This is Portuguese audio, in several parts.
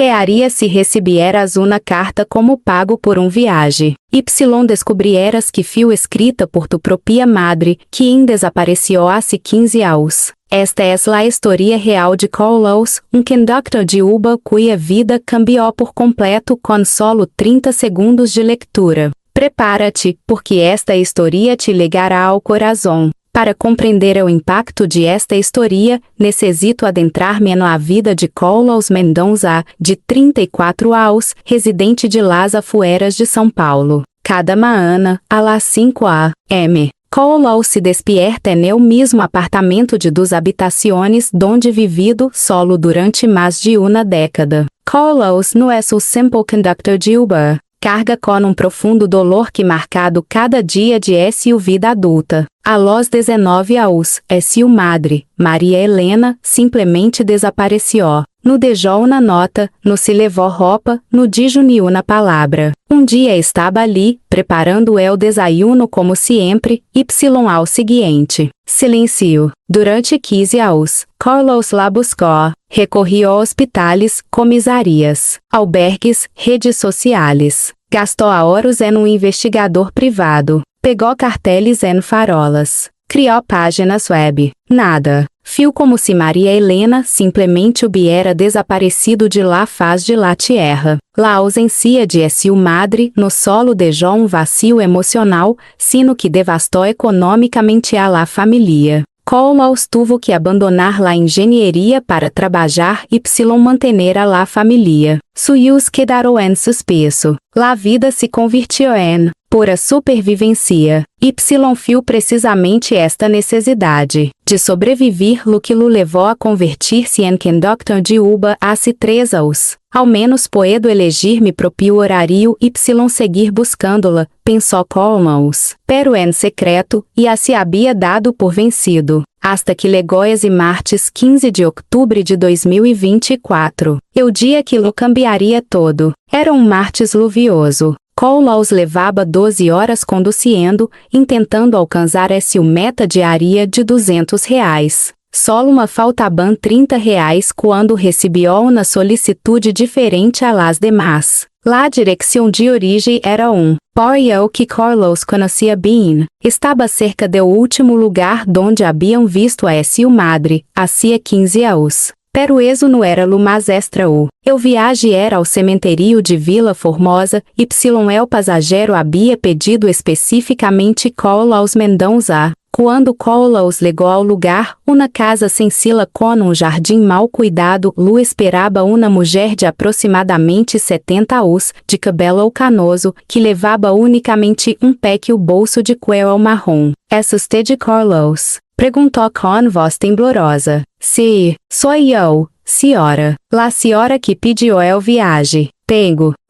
que haria se recebieras uma carta como pago por viagem. Y descubrieras que fio escrita por tu propia madre, que desapareció hace 15 anos. Esta é a história real de Carlos, conductor de Uber cuya vida cambiou por completo com solo 30 segundos de leitura. Prepara-te, porque esta história te ligará ao coração. Para compreender o impacto de esta história, necessito adentrar-me na vida de Carlos Mendonça, de 34 anos, residente de Las Afueras de São Paulo. Cada manhã, a las 5 a.m., Carlos se despierta en el mesmo apartamento de 2 habitaciones donde vivido solo durante mais de uma década. Carlos não é o simple conductor de Uber. Carga com profundo dolor que marcado cada dia de sua vida adulta. A los 19 anos, sua madre, Maria Helena, simplesmente desapareceu. No deixou na nota, no se levou roupa, no dijo ni una palavra. Dia estava ali, preparando el desayuno como sempre, y ao seguinte. Silencio. Durante 15 anos, Carlos la buscou. Recorrió a hospitales, comisarias, albergues, redes sociais. Gastou horas em investigador privado. Pegou carteles em farolas. Criou páginas web. Nada. Fio como se Maria Helena simplesmente hubiera desaparecido de la faz de la tierra. La ausência de sua madre no solo deixou vazio emocional, sino que devastou economicamente a la família. Carlos tuvo que abandonar la engenharia para trabalhar y manter a la família. Suyos quedaron en suspenso. La vida se convirtió en pura supervivência. Y fio precisamente esta necessidade de sobreviver lo que lo levou a convertir-se em conductor de Uber hace 3 anos. Ao menos puedo elegir mi propio horário y seguir buscándola, pensou Carlos. Pero en secreto, e se havia dado por vencido. Hasta que legou esse martes 15 de outubro de 2024. O dia que lo cambiaria todo. Era martes luvioso. Carlos levava 12 horas conduzindo, intentando alcançar sua meta diária de R$200. Solo faltaban R$30 quando recebeu uma solicitude diferente a las demás. La direção de origem era Porto que Carlos conhecia bem. Estava cerca do último lugar donde haviam visto a sua madre, hacía 15 anos. Pero eso não era lo mais extra. O viagem era ao cemitério de Vila Formosa, y el passageiro havia pedido especificamente Carlos Mendonça. Quando Carlos legou ao lugar, uma casa sencilla com jardim mal cuidado, lo esperava uma mulher de aproximadamente 70 anos, de cabelo canoso, que levava unicamente pequeno bolso de cuero marrom. "Es usted Carlos?", perguntou com voz temblorosa. "Sí, sou eu, senhora. La senhora que pediu el viagem.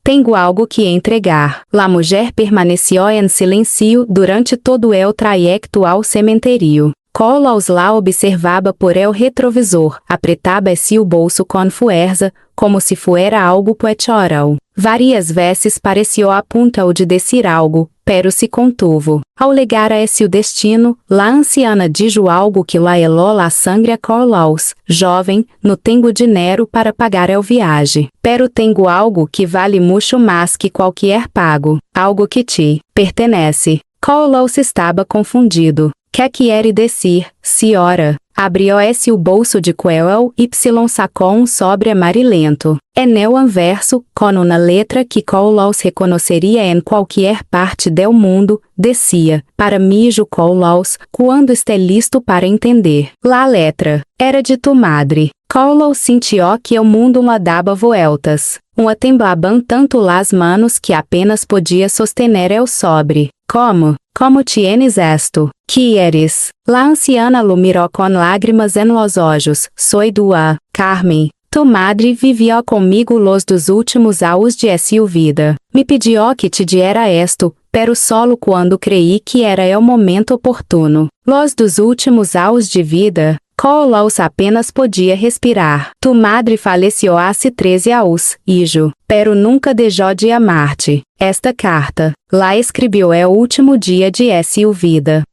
Tenho algo que entregar." La mulher permaneceu em silêncio durante todo o trayecto ao cemitério. Carlos la observava por el retrovisor, apretava seu bolso com fuerza, como se fuera algo pechoral. Várias vezes pareceu a punto de decir algo, pero se contuvo. Ao legar a seu destino, la anciana dijo algo que la helou la sangre a Carlos. "Jovem, não tenho dinheiro para pagar el viagem, pero tenho algo que vale mucho mais que qualquer pago, algo que te pertenece." Carlos estava confundido. "Que quiere decir, senhora?" Abriu seu bolso de cuero y sacou sobre amarelento. En el anverso, com uma letra que Carlos reconheceria em qualquer parte do mundo, decía: "Para mí, Carlos, quando esté listo para entender." La letra era de tu madre. Carlos sentiu que o mundo la dava vueltas. Temblaban tanto las manos que apenas podia sostener el sobre. Como tienes esto? ¿Quieres?" La anciana lo miró con lágrimas en los ojos. "Soy Dua, Carmen. Tu madre vivió comigo los dos últimos anos de su vida. Me pidió que te diera esto, pero solo quando creí que era el momento oportuno." Los dos últimos anos de vida. Carlos apenas podia respirar. "Tu madre faleceu hace 13 anos, hijo, pero nunca deixou de amar-te. Esta carta, lá escreveu o último dia de sua vida.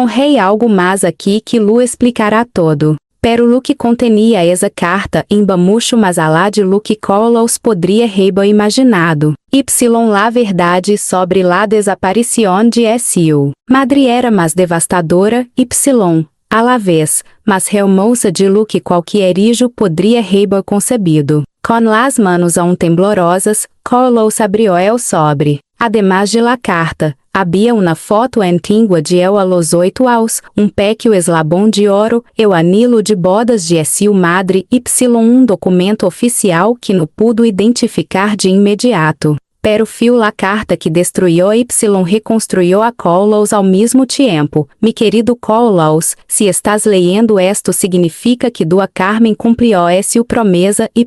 Rei algo mais aqui que lo explicará todo. Pero lo que contenia essa carta emba mucho mas alá de lo que Carlos poderia reiba imaginado. Y la verdade sobre la desaparición de Su madre era mais devastadora, y a la vez, mas hermosa de lo que qualquer hijo poderia reiba concebido. Com las manos temblorosas, Carlos abrió el sobre. Además de la carta, havia uma foto antiga de a los 8 anos, pequeno eslabão de ouro, o anillo de bodas de Su madre y documento oficial que no pudo identificar de imediato. Pero fio la carta que destruiu y reconstruiu a Carlos ao mesmo tempo. Mi querido Carlos, se estás leyendo esto significa que Dua Carmen cumpriu su promesa y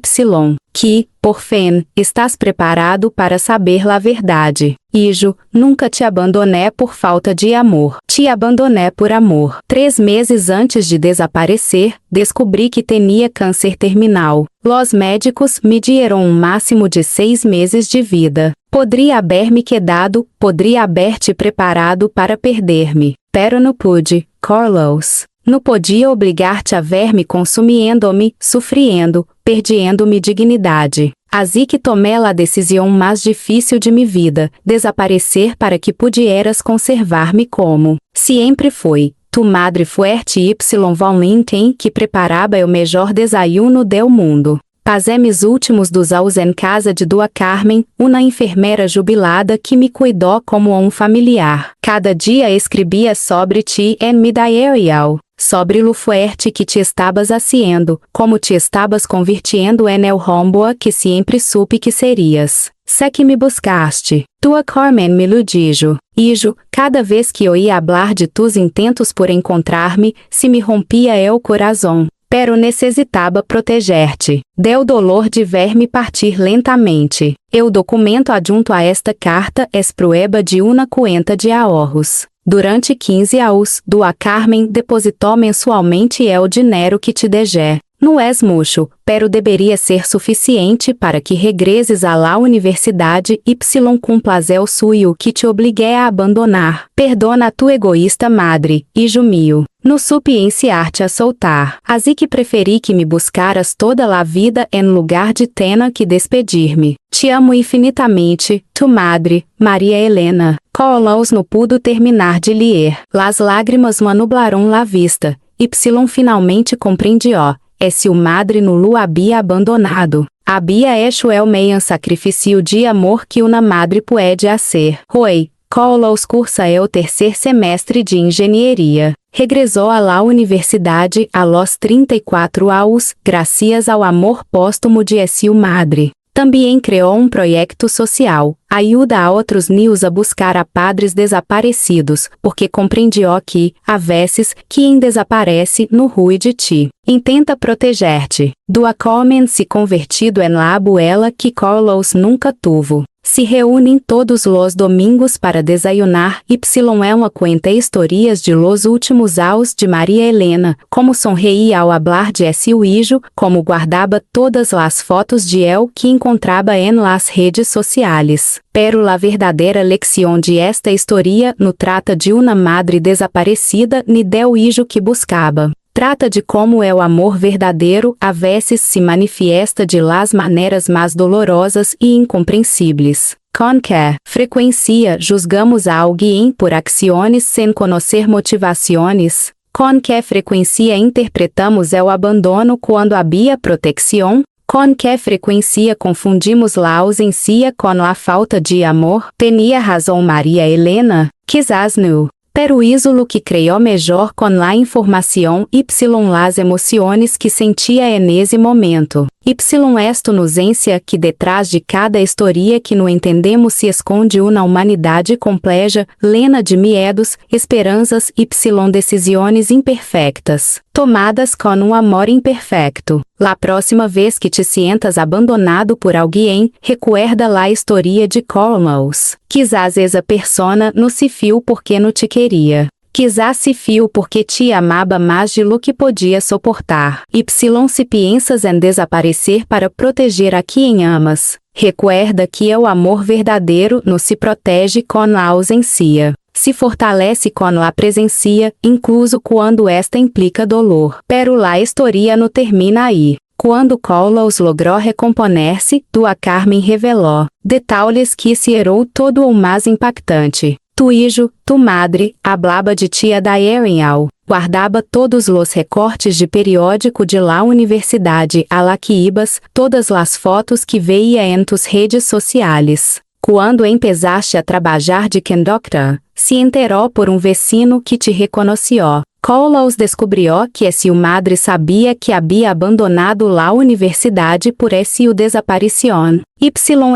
que, por fim, estás preparado para saber la verdade. Hijo, nunca te abandoné por falta de amor. Te abandoné por amor. 3 meses antes de desaparecer, descobri que tinha câncer terminal. Los médicos me dieron máximo de 6 meses de vida. Podria haber-me quedado, podria haber-te preparado para perder-me. Pero não pude, Carlos. Não podia obrigar-te a ver-me consumindo-me, sofrendo, perdendo-me dignidade. Assim que tomei a decisão mais difícil de minha vida, desaparecer para que pudieras conservar-me como sempre foi. Tu madre fuerte y volunten que preparava o melhor desayuno del mundo. Passei meus últimos 2 anos em casa de Dua Carmen, uma enfermeira jubilada que me cuidou como familiar. Cada dia escrevia sobre ti em mi diário, sobre lo fuerte que te estabas haciendo, como te estabas convirtiendo en el hombre que sempre supe que serias. Sé que me buscaste. Dua Carmen me lo dijo. Hijo, cada vez que oía hablar de tus intentos por encontrar-me, se me rompia el corazón. Pero necessitava proteger-te. Del dolor de ver-me partir lentamente. O documento adjunto a esta carta es prueba de uma cuenta de ahorros. Durante 15 anos, Dua Carmen depositou mensualmente el dinheiro que te dejé. Não és mucho, pero deveria ser suficiente para que regreses à la universidade y cumplas el suyo que te obliguei a abandonar. Perdona a tu egoísta madre, hijo mío. No supe ensinar-te a soltar. Assim que preferi que me buscaras toda a vida em lugar de tena que despedir-me. Te amo infinitamente, tu madre, Maria Helena. Carlos no pudo terminar de ler. Las lágrimas manublaram la vista. Y finalmente compreendió. Su madre no lo había abandonado. Había hecho el meio sacrifício de amor que uma madre puede hacer. Hoy, Carlos cursa el tercer semestre de engenharia. Regressou à la universidade a los 34 anos, gracias ao amor póstumo de sua madre. Também criou projeto social. Ajuda a outros niños a buscar a padres desaparecidos, porque compreendió que, a vezes, quem desaparece no ruim de ti. Intenta proteger-te. Dua Carmen se convertido en la abuela que Carlos nunca tuvo. Se reúnem todos los domingos para desayunar y uma cuenta historias de los últimos anos de Maria Helena, como sonreía ao hablar de seu hijo, como guardaba todas las fotos de él que encontraba en las redes sociales. Pero la verdadeira lección de esta historia no trata de uma madre desaparecida ni del hijo que buscaba. Trata de como o amor verdadeiro a vezes se manifiesta de las maneiras mais dolorosas e incompreensíveis. Com que frequência julgamos a alguém por acciones sem conhecer motivações? Com que frequência interpretamos o abandono quando havia proteção? Com que frequência confundimos la ausência com a falta de amor? Tinha razão Maria Helena? Quizás não. Pero hizo lo que creyó mejor con la información y las emociones que sentía en ese momento. Y esto nos enseña que detrás de cada historia que no entendemos se esconde uma humanidade compleja, plena de miedos, esperanças y decisões imperfectas, tomadas com amor imperfecto. La próxima vez que te sientas abandonado por alguém, recuerda la historia de Carlos. Quizás esa persona no se fiu porque não te queria. Quizás se fiu porque te amava mais de lo que podia soportar. Y se piensas em desaparecer para proteger a quem amas, recuerda que o amor verdadeiro no se protege com a ausência. se fortalece quando a presencia, incluso quando esta implica dolor. Pero la historia no termina aí. Quando Carlos logrou recomponer-se, tua Carmen revelou detalhes que hicieron todo o mais impactante. Tu hijo, tu madre, hablaba de tia Ariel, guardava todos os recortes de periódico de la universidade a la que ibas, todas las fotos que veía en tus redes sociales. Quando empezaste a trabalhar de conductor, se enterou por vecino que te reconheció. Carlos descobriu que seu madre sabia que havia abandonado la universidade por sua desaparição. Y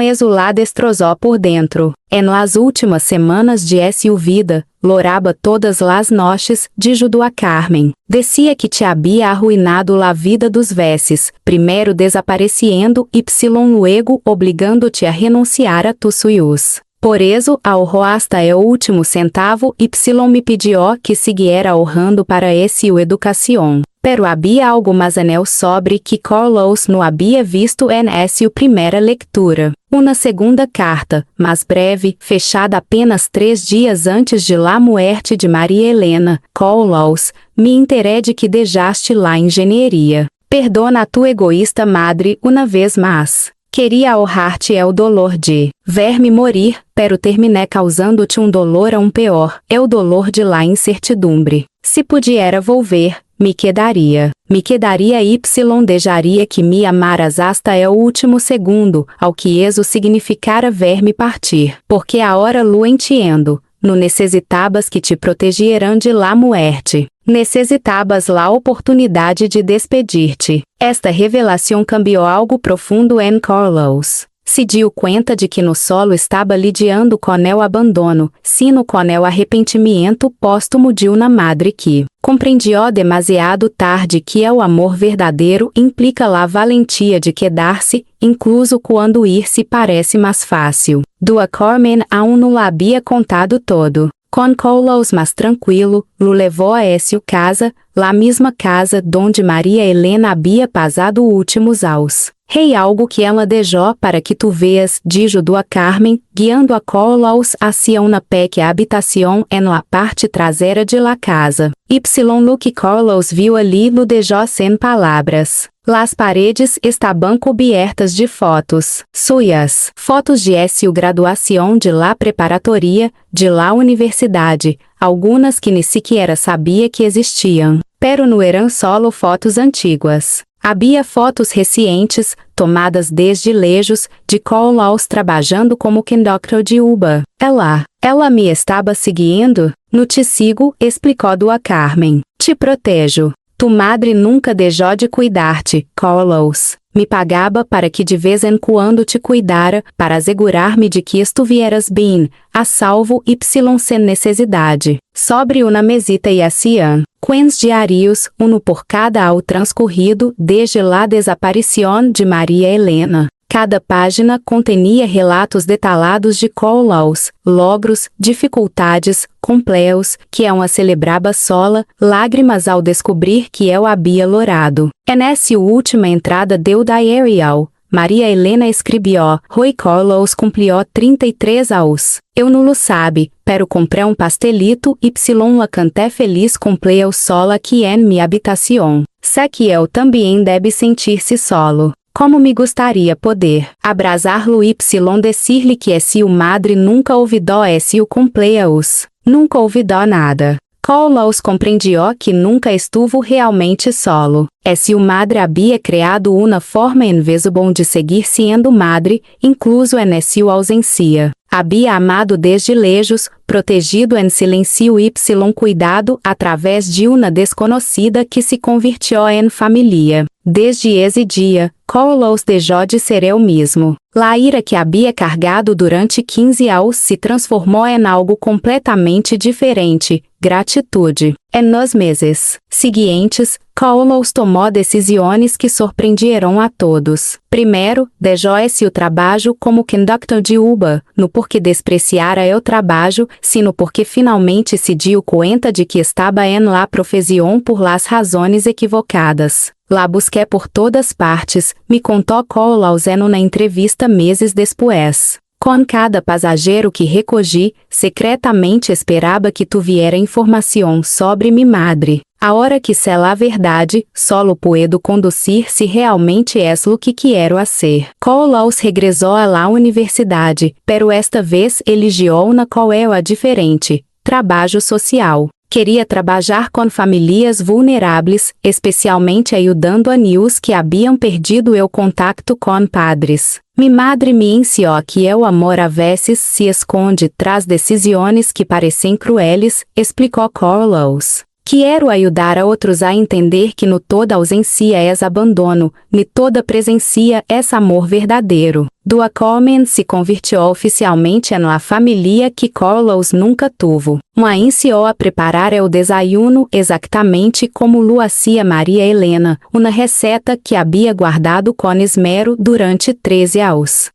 eso la destrozó por dentro. En las últimas semanas de sua vida, loraba todas las noches, dijo a Carmen. Decía que te había arruinado la vida dos veces, primeiro desapareciendo y luego obligando-te a renunciar a tus sueños. Por eso, ahorró hasta el último centavo y me pidió que siguiera ahorrando para su educación. Pero había algo más en él sobre que Carlos no había visto en su primera lectura. Uma segunda carta, mais breve, fechada apenas 3 dias antes de la muerte de Maria Helena. Carlos, me enteré de que dejaste la engenharia. Perdona a tu egoísta madre uma vez mais. Queria ahorrar-te el dolor de ver-me morir, pero terminé causando-te dolor aún peor, el dolor de la incertidumbre. Se pudiera volver, me quedaria y dejaria que me amaras hasta el último segundo, ao que eso significara ver-me partir. Porque ahora lo entiendo, no necessitabas que te protegieran de la muerte. Necessitabas la oportunidade de despedir-te. Esta revelação cambiou algo profundo em Carlos. Se dio conta de que no solo estava lidiando com el abandono, sino com el arrependimento póstumo de uma madre que compreendió demasiado tarde que el amor verdadeiro implica la valentia de quedar-se, incluso quando ir-se parece mais fácil. Dua Carmen aún no la había contado todo. Com Carlos mais tranquilo, lo levou a sua casa, la mesma casa donde Maria Helena havia passado últimos anos. Rei algo que ela deixou para que tu veas, dijo a Carmen, guiando a Carlos hacia uma pequena habitação en la parte traseira de la casa. Lo que Carlos viu ali lo deixou sem palavras. Las paredes estaban cubiertas de fotos suyas. Fotos de sua graduação de la preparatoria, de la universidade, algumas que ni siquiera sabia que existiam. Pero no eran solo fotos antiguas. Havia fotos recentes, tomadas desde lejos, de Carlos trabalhando como conductor de Uber. Ela me estava seguindo? No te sigo, explicou a Carmen. Te protejo. Tu madre nunca deixou de cuidar-te, Carlos. Me pagava para que de vez em quando te cuidara, para assegurar-me de que estuvieras bem, a salvo y sem necessidade. Sobre uma mesita e hacían quens diários, uno por cada ao transcorrido desde la desaparição de Maria Helena. Cada página contenia relatos detalhados de Carlos, logros, dificuldades, compleos, que ela celebrava sola, lágrimas ao descobrir que eu havia lorado. Nessa última entrada deu da Ariel, Maria Helena escreveu, Rui Carlos cumpriu 33 anos. Eu não lo sabe, pero comprei pastelito y la canté feliz cumpleu sola aqui en mi habitación. Sé que eu também deve sentir-se solo. Como me gostaria poder abrasar-lo y decir-lhe que sua madre nunca olvidou seu cumpleaños. Nunca olvidou nada. Carlos compreendió que nunca estuvo realmente solo. Sua madre havia criado uma forma invisible de seguir sendo madre, incluso en sua ausência. Havia amado desde lejos, protegido em silêncio y cuidado através de uma desconhecida que se convirtió em família. Desde esse dia, Carlos deixou de ser eu mesmo. La ira que havia cargado durante 15 anos se transformou em algo completamente diferente, gratitude. En nos meses seguintes, Carlos tomou decisões que surpreenderam a todos. Primeiro, deixou seu trabalho como conductor de Uber, no porque despreciara o trabalho, sino porque finalmente se dio conta de que estava en la profesión por las razones equivocadas. La busqué por todas partes, me contou Carlos en uma entrevista meses depois. Com cada passageiro que recolhi, secretamente esperava que tu viera informação sobre mi madre. A hora que sei la verdade, solo puedo conduzir se realmente es lo que quero hacer. Carlos regressou à la universidade, pero esta vez eligiu uma qual é a diferente, trabalho social. Queria trabalhar com famílias vulneráveis, especialmente ajudando a niños que haviam perdido o contato com padres. Mi madre me ensinou que o amor a vezes se esconde tras decisões que parecem crueles, explicou Carlos. Quero ajudar a outros a entender que no toda ausência é abandono, ni toda presença é amor verdadeiro. Dua Coleman se convirtió oficialmente na família que Carlos nunca tuvo. Uma ensinou a preparar o desayuno exatamente como lo hacía Maria Helena, uma receita que havia guardado com esmero durante 13 anos.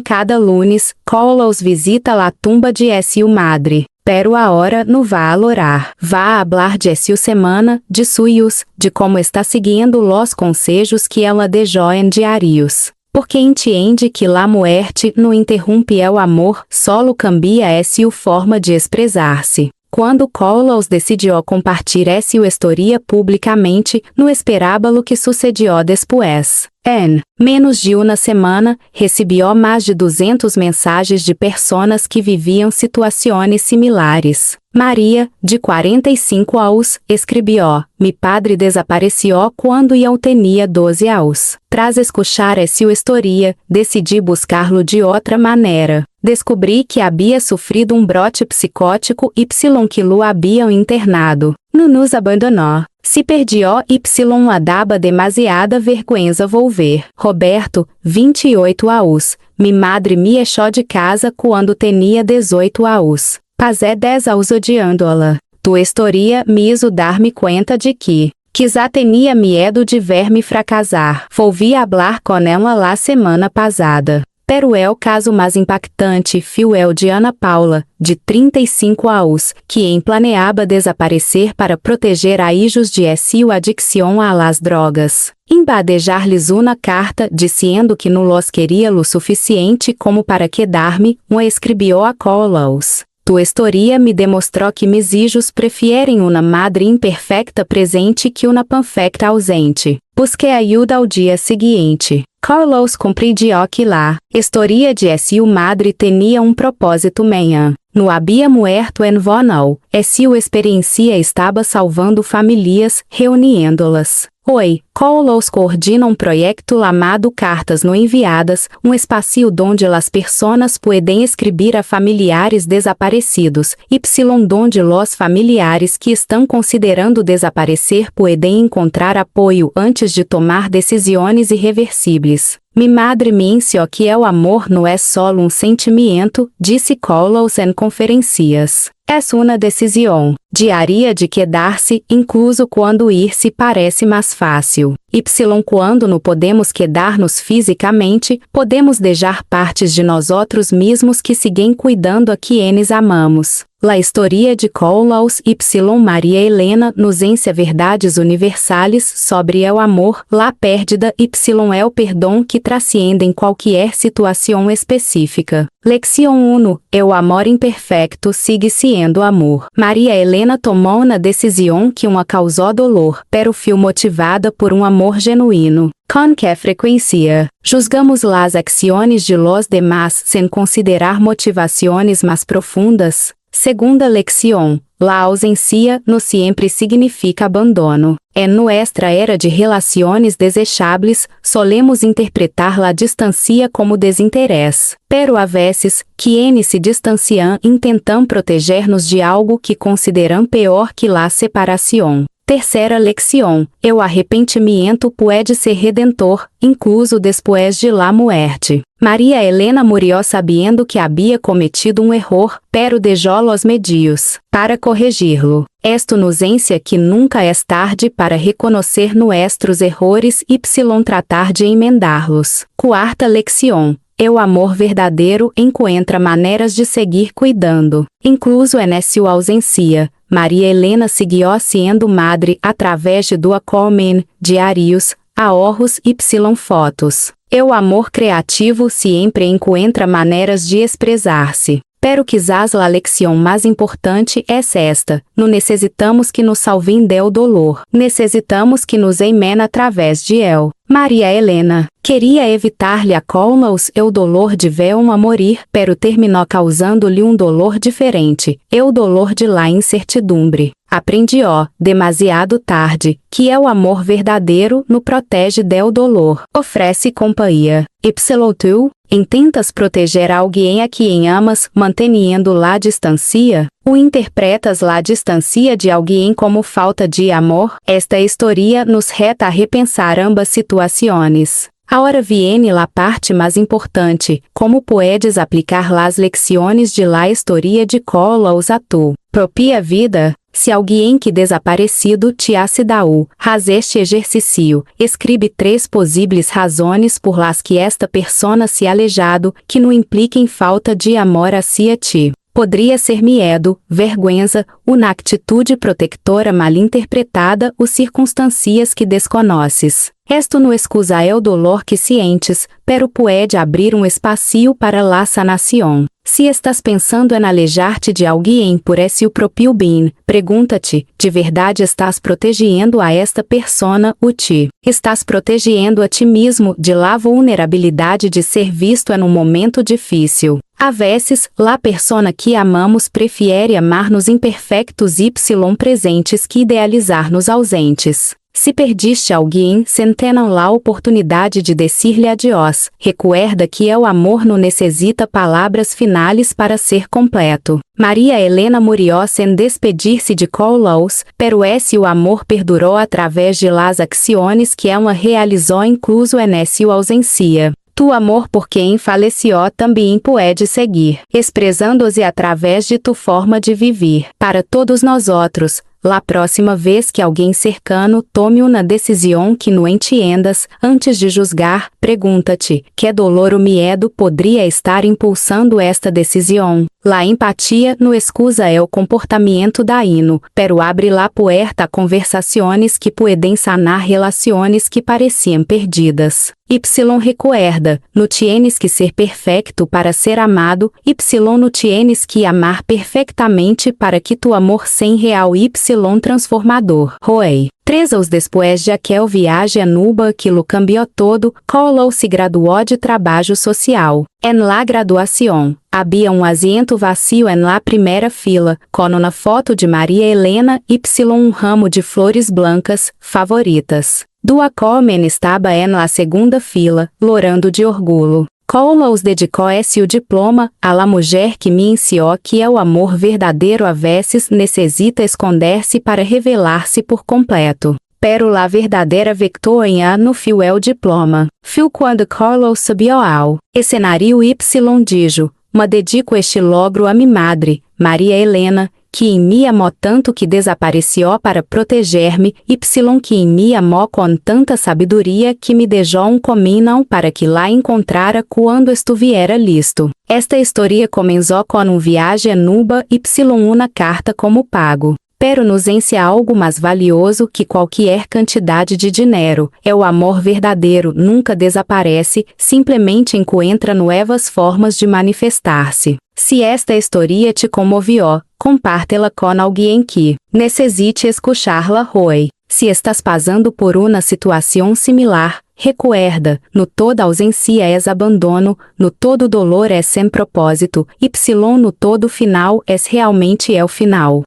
Cada lunes, Carlos visita la tumba de su madre. Pero ahora no va a orar. Va a hablar de su semana, de suyos, de como está seguindo los consejos que ela deixou em diários. Porque entende que la muerte no interrompe o amor, solo cambia sua forma de expressar-se. Quando Carlos decidiu compartilhar sua história publicamente, não esperava o que sucedió depois. Em menos de uma semana, recebeu mais de 200 mensagens de pessoas que viviam situações similares. Maria, de 45 anos, escreveu: "Mi padre desapareceu quando eu tinha 12 anos. Tras escuchar sua história, decidi buscá-lo de outra maneira. Descobri que havia sofrido brote psicótico y que lo haviam internado. Não nos abandonou. Se perdió y a daba demasiada vergüenza volver. Roberto, 28 anos. Mi madre me echou de casa quando tinha 18 anos. Pasé 10 anos odiando-la. Tu história me hizo dar-me conta de que quizá tinha medo de ver-me fracassar. Volvi a hablar com ela la semana passada. Pero o caso mais impactante foi o de Ana Paula, de 35 anos, que planeava desaparecer para proteger a hijos de sua adicção a las drogas. Embadejar-lhes uma carta dizendo que não los queria lo suficiente como para quedar-me, escreveu a Carlos. Tu história me demonstrou que mis hijos preferem uma madre imperfecta presente que uma perfecta ausente. Busquei ajuda ao dia seguinte. Carlos compreendió que la história de sua madre tinha propósito manhã. No había muerto en vão, sua experiência estava salvando famílias, reunindo-las. Hoy, Carlos coordina projeto chamado Cartas no Enviadas, espaço donde las personas pueden escribir a familiares desaparecidos, donde los familiares que estão considerando desaparecer pueden encontrar apoio antes de tomar decisões irreversíveis. Mi madre me ensinou que o amor não é solo sentimento, disse Carlos em conferências. É uma decisão diária de quedar-se, incluso quando ir-se parece mais fácil. Quando não podemos quedar-nos fisicamente, podemos deixar partes de nós outros mesmos que siguen cuidando a quienes amamos. La história de Carlos y Maria Helena nos ensina verdades universais sobre o amor, la pérdida y o perdão que transcendem qualquer situação específica. Lección 1. O amor imperfecto sigue sendo amor. Maria Helena tomou uma decisão que causou dolor, pero foi motivada por amor genuíno. Com que frequência juzgamos las acciones de los demás sem considerar motivações mais profundas? Segunda lección, la ausência no sempre significa abandono. En nuestra era de relaciones desechables, solemos interpretar la distancia como desinteresse. Pero a veces, quienes se distanciam intentam proteger-nos de algo que consideram pior que la separação. Terceira lección, o arrependimento pode ser redentor, incluso depois de la muerte. Maria Helena murió sabendo que havia cometido erro, pero deixou los medios para corrigirlo. Esto nos ensina que nunca é tarde para reconocer nuestros errores y tratar de emendá-los. Quarta lección. O amor verdadeiro encontra maneiras de seguir cuidando, incluso en sua ausência. Maria Helena seguiu sendo madre através de Dua Coleman, diários, ahorros y fotos. O amor criativo siempre encuentra maneiras de expressar-se. Pero quizás a lección mais importante é esta: não necessitamos que nos salvem del dolor, necessitamos que nos emen através de el. Maria Helena queria evitar-lhe a colma-os o dolor de ver-um a morir, pero terminou causando-lhe dolor diferente, o dolor de la incertidumbre. Aprendi demasiado tarde, que o amor verdadeiro no protege del dolor, oferece companhia. Tu intentas proteger alguém a quem amas, mantendo la distancia? O interpretas la distancia de alguém como falta de amor? Esta história nos reta a repensar ambas situações. Agora viene la parte mais importante: como puedes aplicar las lecciones de la historia de cola-os a tu propia vida? Se alguém que desaparecido te hace dado, haz este exercício, escribe 3 possíveis razões por las que esta persona se alejado, que não impliquem falta de amor hacia ti. Poderia ser miedo, vergüenza, uma atitude protectora mal interpretada ou circunstâncias que desconoces. Esto no excusa el dolor que sientes, pero puede abrir espacio para la sanación. Se estás pensando em alejar-te de alguém por esse o próprio bem, pergunta-te, de verdade estás protegendo a esta persona ou te estás protegendo a ti mesmo de la vulnerabilidade de ser visto em momento difícil? A vezes, la persona que amamos prefere amar-nos imperfectos y presentes que idealizar-nos ausentes. Se perdiste alguém, sentenam la oportunidade de decir-lhe adiós. Recuerda que o amor não necessita palavras finais para ser completo. Maria Helena murió sem despedir-se de cola-os, pero esse o amor perdurou através de las acciones que ela realizou incluso en su ausência. Tu amor por quem faleció também pode seguir, expressando-se através de tu forma de viver. Para todos nós outros, la próxima vez que alguém cercano tome uma decisão que não entiendas, antes de julgar, pergunta-te, que dolor ou miedo poderia estar impulsando esta decisão? La empatia no excusa o comportamento daíno, pero abre la puerta a conversações que pueden sanar relações que pareciam perdidas. Recuerda, no tienes que ser perfecto para ser amado, no tienes que amar perfectamente para que tu amor sem real transformador. Roei. 3 anos depois de aquel viagem a Nuba aquilo cambiou todo, Colo se graduou de trabalho social. En la graduação, havia asiento vacío en la primeira fila, com uma foto de Maria Helena y ramo de flores blancas, favoritas. Duacomen estava en la segunda fila, lorando de orgulho. Colo os dedicou esse o diploma a la mulher que me ensinou que o amor verdadeiro a vezes necessita esconder-se para revelar-se por completo. Pero la verdadeira victoria no fio el diploma. Fio quando Colo subiu ao escenário y dijo, me dedico este logro a mi madre, Maria Helena, que em mim amou tanto que desapareceu para proteger-me, que em mim amou com tanta sabedoria que me deixou caminho para que lá encontrara quando estuviera listo. Esta história começou com viagem a Nuba y uma carta como pago. Pero nos ensina algo mais valioso que qualquer quantidade de dinheiro. O amor verdadeiro nunca desaparece, simplesmente encontra novas formas de manifestar-se. Se esta história te comovió, compártela com alguém que necessite escuchar-la hoy. Se estás passando por uma situação similar, recuerda, no toda ausência é abandono, no todo dolor é sem propósito, no todo final é realmente o final.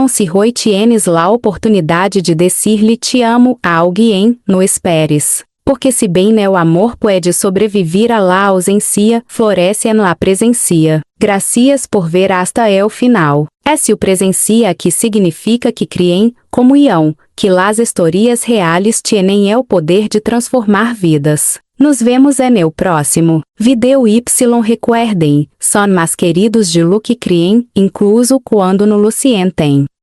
Se hoy tienes la oportunidade de decir-lhe te amo a alguém, não esperes. Porque se bem o amor pode sobreviver a la ausência, floresce en la presencia. Gracias por ver hasta el final. Esse o presencia que significa que criem, comunhão, que las historias reales tienen el poder de transformar vidas. Nos vemos en el próximo vídeo y recuerden, son mais queridos de lo que criem, incluso quando no lo sienten.